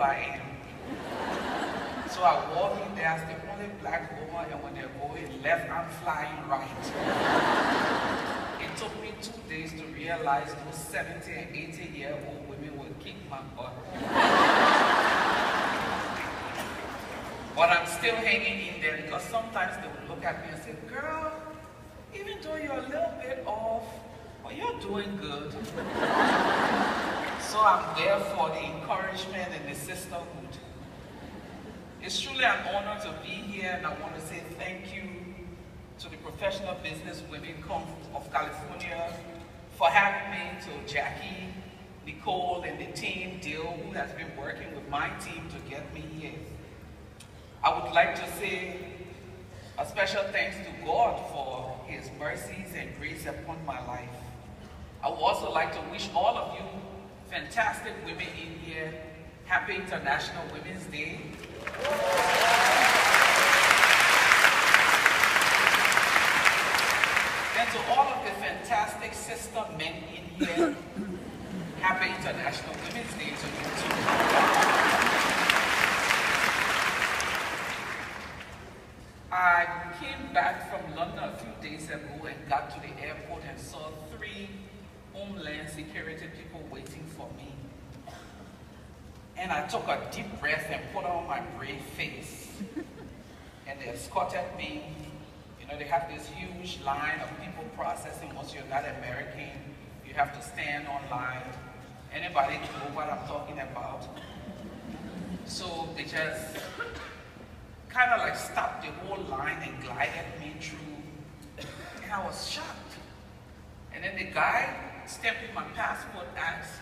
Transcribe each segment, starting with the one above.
I am. So I walk in there as the only black woman, and when they're going left, I'm flying right. It took me 2 days to realize those 70 and 80-year-old women will kick my butt. But I'm still hanging in there because sometimes they will look at me and say, girl, even though you're a little bit off, but you're doing good. So I'm there for the encouragement and the sisterhood. It's truly an honor to be here, and I want to say thank you to the Professional Business Women of California for having me, to Jackie, Nicole, and the team, Dale, who has been working with my team to get me here. I would like to say a special thanks to God for His mercies and grace upon my life. I would also like to wish all of you fantastic women in here happy International Women's Day. And to all of the fantastic sister men in here, happy International Women's Day to you too. I came back from London a few days ago and got to the airport and saw 3 Homeland Security people waiting for me. And I took a deep breath and put on my brave face. And they escorted me. You know, they have this huge line of people processing. Once you're not American, you have to stand on line. Anybody know what I'm talking about? So they just kind of like stopped the whole line and glided me through. And I was shocked. And then the guy stamping my passport asked,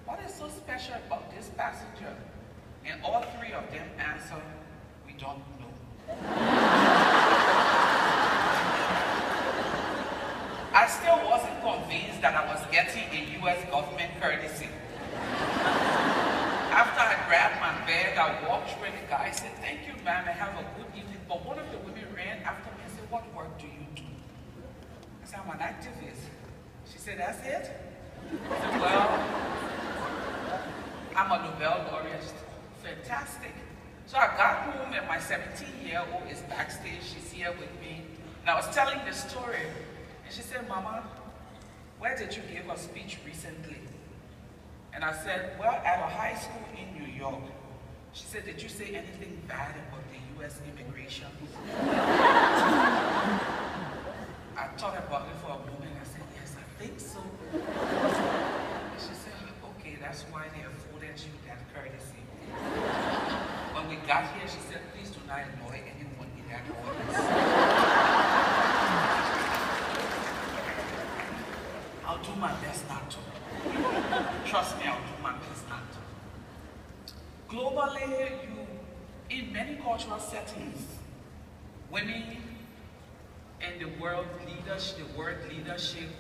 what is so special about this passenger? And all 3 of them answered, we don't know. I still wasn't convinced that I was getting a US government courtesy. After I grabbed my bag, I walked through and the guy said, thank you, ma'am, and have a good evening. But one of the women ran after me and said, what work do you do? I said, I'm an activist. She said, that's it? I said, well, I'm a Nobel laureate. Fantastic. So I got home and my 17-year-old is backstage. She's here with me. And I was telling the story. And she said, Mama, where did you give a speech recently? And I said, well, at a high school in New York. She said, did you say anything bad about the U.S. immigration? I thought about it for a moment. I said, yes, I think so. And she said, okay, that's why they afforded you that courtesy. When we got here, she said, please do not annoy anyone in that audience. I'll do my best not to. Trust me, I'll do my best not to. Globally, in many cultural settings, women and the word leadership,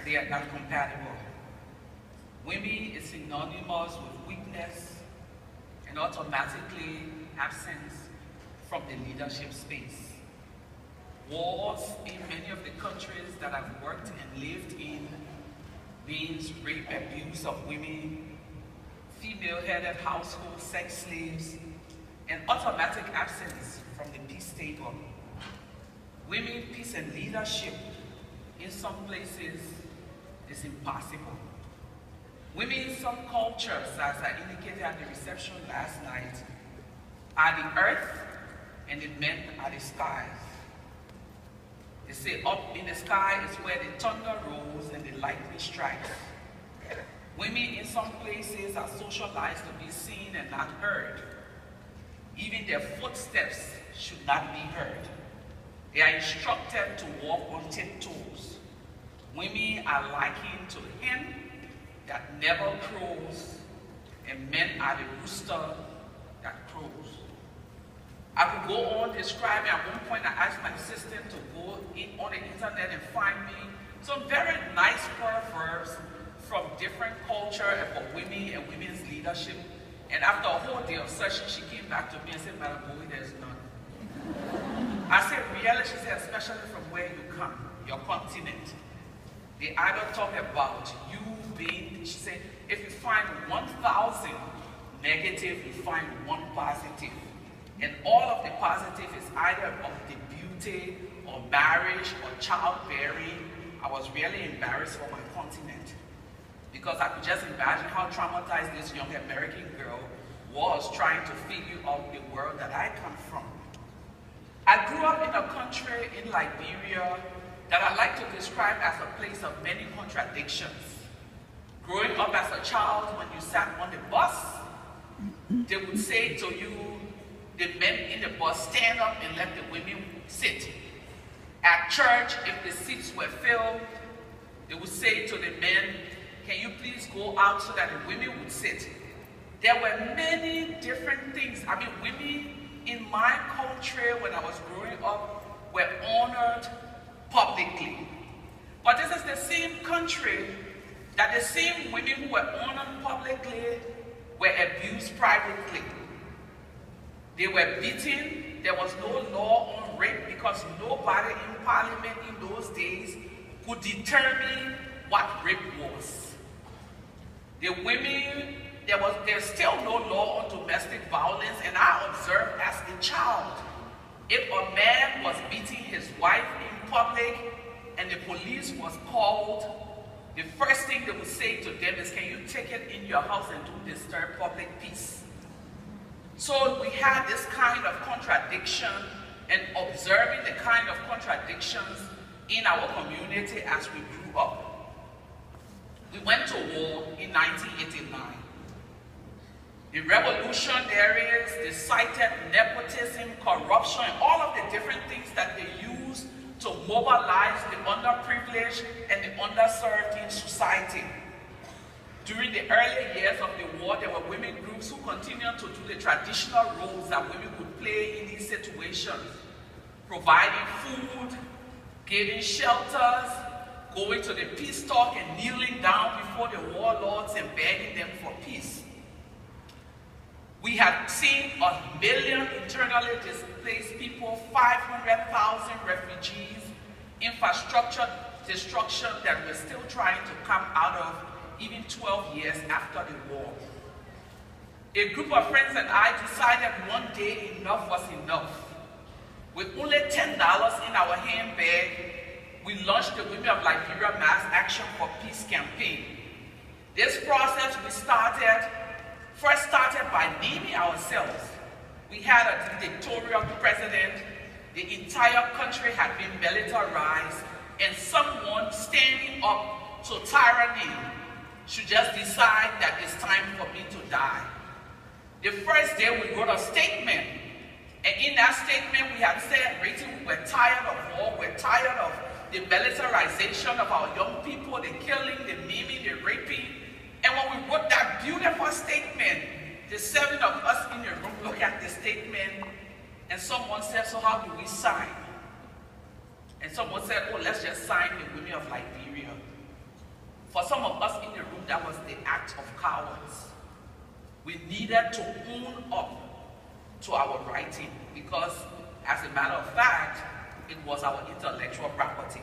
they are not compatible. Women is synonymous with weakness and automatically absence from the leadership space. Wars in many of the countries that I've worked and lived in means rape, abuse of women, female-headed household sex slaves, and automatic absence from the peace table. Women, peace, and leadership in some places is impossible. Women in some cultures, as I indicated at the reception last night, are the earth and the men are the skies. They say up in the sky is where the thunder rolls and the lightning strikes. Women in some places are socialized to be seen and not heard. Even their footsteps should not be heard. They are instructed to walk on tiptoes. Women are likened to a hen that never crows, and men are the rooster that crows. I could go on describing. At one point, I asked my assistant to go on the internet and find me some very nice proverbs from different cultures about women and women's leadership. And after a whole day of searching, she came back to me and said, Madam Gbowee, there's none. I said, really? She said, especially from where you come, your continent. They either talk about you being, she said, if you find 1,000 negative, you find one positive. And all of the positive is either of the beauty or marriage or childbearing. I was really embarrassed for my continent because I could just imagine how traumatized this young American girl was trying to figure out the world that I come from. I grew up in a country in Liberia that I like to describe as a place of many contradictions. Growing up as a child, when you sat on the bus, they would say to you, the men in the bus, stand up and let the women sit. At church, if the seats were filled, they would say to the men, can you please go out so that the women would sit? There were many different things. I mean, women in my country when I was growing up were honored publicly. But this is the same country that the same women who were honored publicly were abused privately. They were beaten. There was no law on rape because nobody in parliament in those days could determine what rape was. The women, there's still no law on domestic violence, and I observed as a child, if a man was beating his wife in public and the police was called, the first thing they would say to them is, can you take it in your house and do disturb public peace? So we had this kind of contradiction and observing the kind of contradictions in our community as we grew up. We went to war in 1989. The revolutionaries, they cited nepotism, corruption, and all of the different things that they used to mobilize the underprivileged and the underserved in society. During the early years of the war, there were women groups who continued to do the traditional roles that women would play in these situations, providing food, giving shelters, going to the peace talk and kneeling down before the warlords and begging them for peace. We had seen 1 million internally displaced people, 500,000 refugees, infrastructure destruction that we're still trying to come out of even 12 years after the war. A group of friends and I decided one day enough was enough. With only $10 in our handbag, we launched the Women of Liberia Mass Action for Peace campaign. This process first started by naming ourselves. We had a dictatorial president, the entire country had been militarized, and someone standing up to tyranny should just decide that it's time for me to die. The first day we wrote a statement, and in that statement we had said, we're tired of war, we're tired of the militarization of our young people, the killing, the maiming, the raping. And when we wrote that beautiful statement, the 7 of us in the room looked at the statement, and someone said, so how do we sign? And someone said, oh, let's just sign the Women of Liberia. For some of us in the room, that was the act of cowards. We needed to own up to our writing because, as a matter of fact, it was our intellectual property.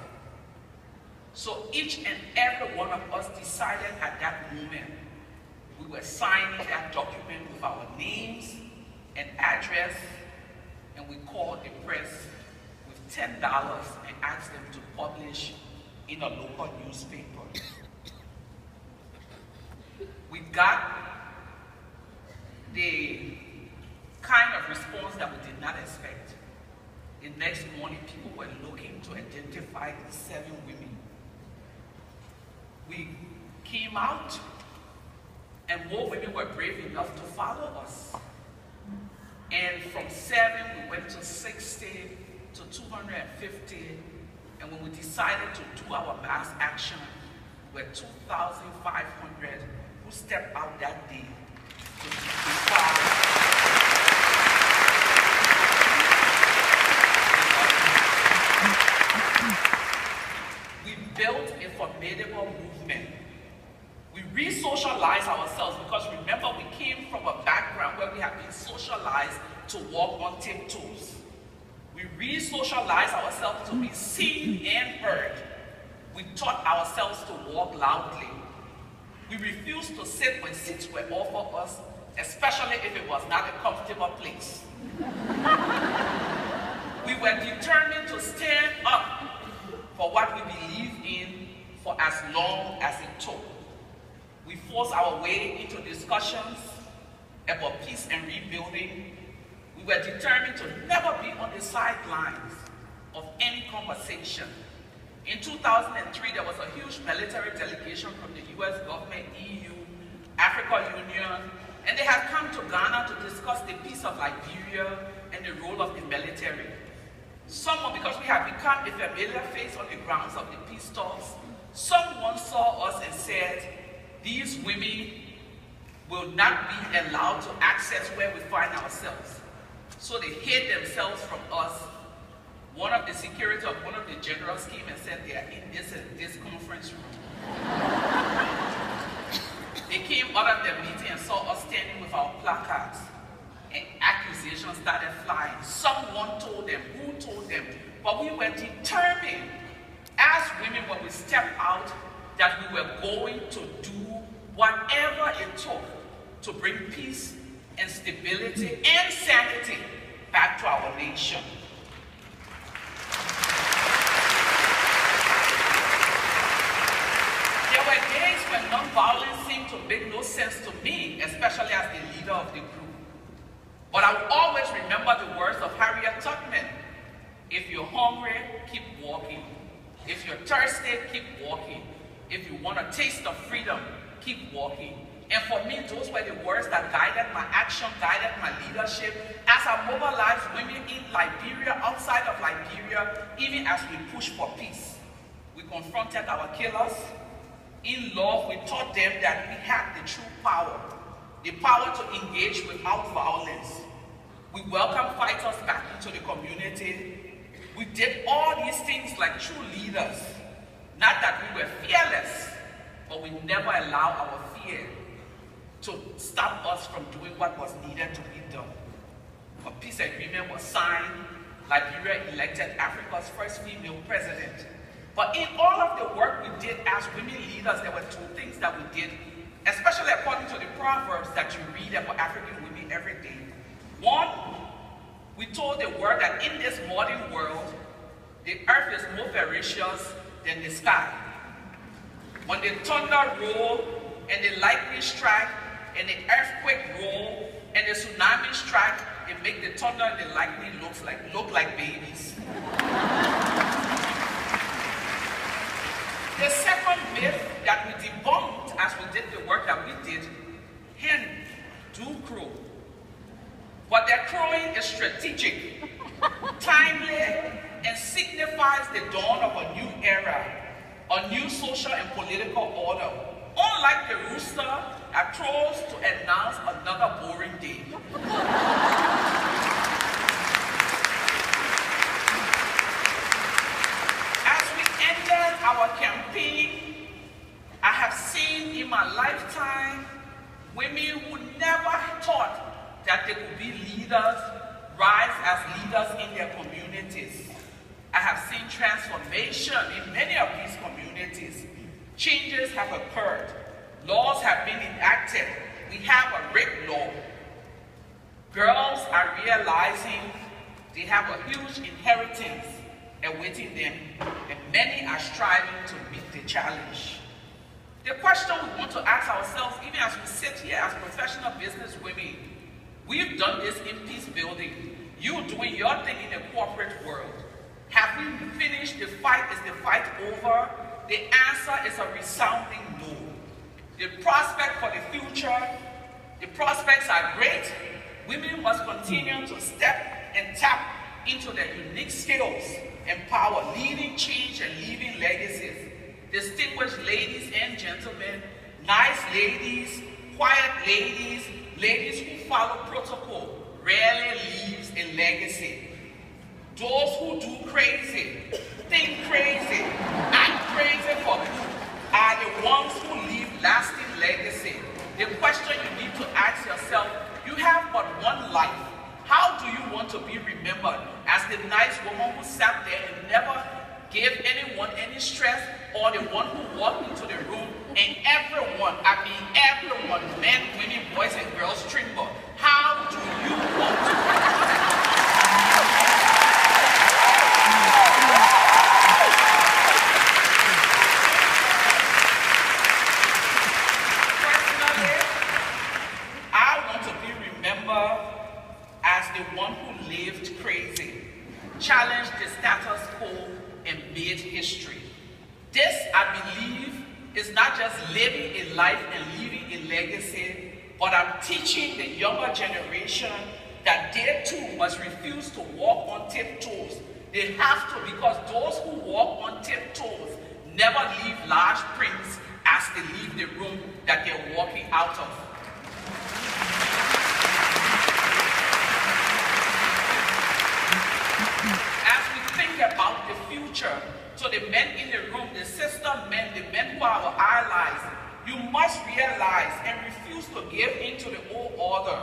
So each and every one of us decided at that moment we were signing that document with our names and address, and we called the press with $10 and asked them to publish in a local newspaper. We got the kind of response that we did not expect. The next morning, people were looking to identify the 7 women. We came out, and more women were brave enough to follow us. And from 7, we went to 60, to 250, and when we decided to do our mass action, we were 2,500 who stepped out that day to defy. We built a formidable movement. We re-socialized ourselves because remember we came from a background where we had been socialized to walk on tiptoes. We re-socialized ourselves to be seen and heard. We taught ourselves to walk loudly. We refused to sit when seats were offered us especially if it was not a comfortable place. We were determined to stand up for what we believed in for as long as it took. We forced our way into discussions about peace and rebuilding. We were determined to never be on the sidelines of any conversation. In 2003, there was a huge military delegation from the US government, EU, African Union, and they had come to Ghana to discuss the peace of Liberia and the role of the military. Someone, because we have become a familiar face on the grounds of the peace talks, someone saw us and said, these women will not be allowed to access where we find ourselves. So they hid themselves from us. One of the security of one of the generals came and said they are in this conference room. They came out of their meeting and saw us standing with our placards, and accusations started flying. Someone told them, who told them? But we were determined as women when we stepped out that we were going to do whatever it took to bring peace and stability and sanity back to our nation. There were days when nonviolence seemed to make no sense to me, especially as the leader of the group. But I will always remember the words of Harriet Tubman. If you're hungry, keep walking. If you're thirsty, keep walking. If you want a taste of freedom, keep walking. And for me, those were the words that guided my action, guided my leadership, as I mobilized women in Liberia, outside of Liberia, even as we pushed for peace. We confronted our killers. In love, we taught them that we had the true power, the power to engage without violence. We welcomed fighters back into the community. We did all these things like true leaders. Not that we were fearless, but we never allowed our fear to stop us from doing what was needed to be done. A peace agreement was signed. Liberia elected Africa's first female president. But in all of the work we did as women leaders, there were two things that we did, especially according to the Proverbs that you read about African women every day. One, we told the world that in this modern world, the earth is more ferocious than the sky. When the thunder roll and the lightning strike and the earthquake roll and the tsunami strike, it makes the thunder and the lightning look like babies. The second myth that we debunked as we did the work that we did, hen do crow. But their crowing is strategic, timely, and signifies the dawn of a new era, a new social and political order. Unlike the rooster that crows to announce another boring day. As we entered our campaign, I have seen in my lifetime women who never thought that they could be leaders rise as leaders in their communities. I have seen transformation in many of these communities. Changes have occurred. Laws have been enacted. We have a rape law. Girls are realizing they have a huge inheritance awaiting them, and many are striving to meet the challenge. The question we want to ask ourselves, even as we sit here as professional business women, we've done this in peace building. You doing your thing in the corporate world. Have we finished the fight? Is the fight over? The answer is a resounding no. The prospect for the future, the prospects are great. Women must continue to step and tap into their unique skills and power, leading change and leaving legacies. Distinguished ladies and gentlemen, nice ladies, quiet ladies, ladies who follow protocol, rarely leaves a legacy. Those who do crazy, think crazy, act crazy for good, are the ones who leave lasting legacy. The question you need to ask yourself, you have but one life. How do you want to be remembered? As the nice woman who sat there and never gave anyone any stress, or the one who walked into the room And everyone, men, women, boys, and girls, tremble. How do you want to Personally, I want to be remembered as the one who lived crazy, challenged the status quo, and made history. This, I believe, is not just living a life and leaving a legacy, but I'm teaching the younger generation that they too must refuse to walk on tiptoes. They have to, because those who walk on tiptoes never leave large prints as they leave the room that they're walking out of. As we think about the future, so the men in the room, the sister men, the men who are our allies, you must realize and refuse to give into the old order.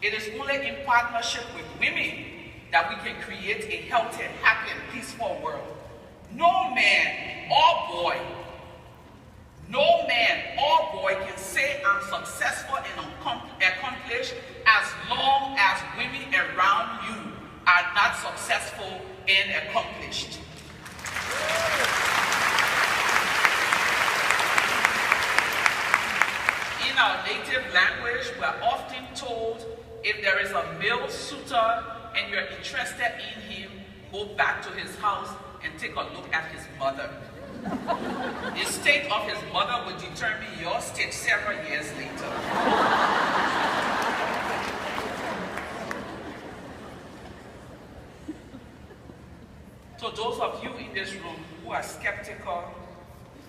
It is only in partnership with women that we can create a healthy, happy, and peaceful world. No man or boy can say I'm successful and accomplished as long as women around you are not successful and accomplished. In our native language, we are often told if there is a male suitor and you're interested in him, go back to his house and take a look at his mother. The state of his mother will determine your state several years later. So those of you in this room who are skeptical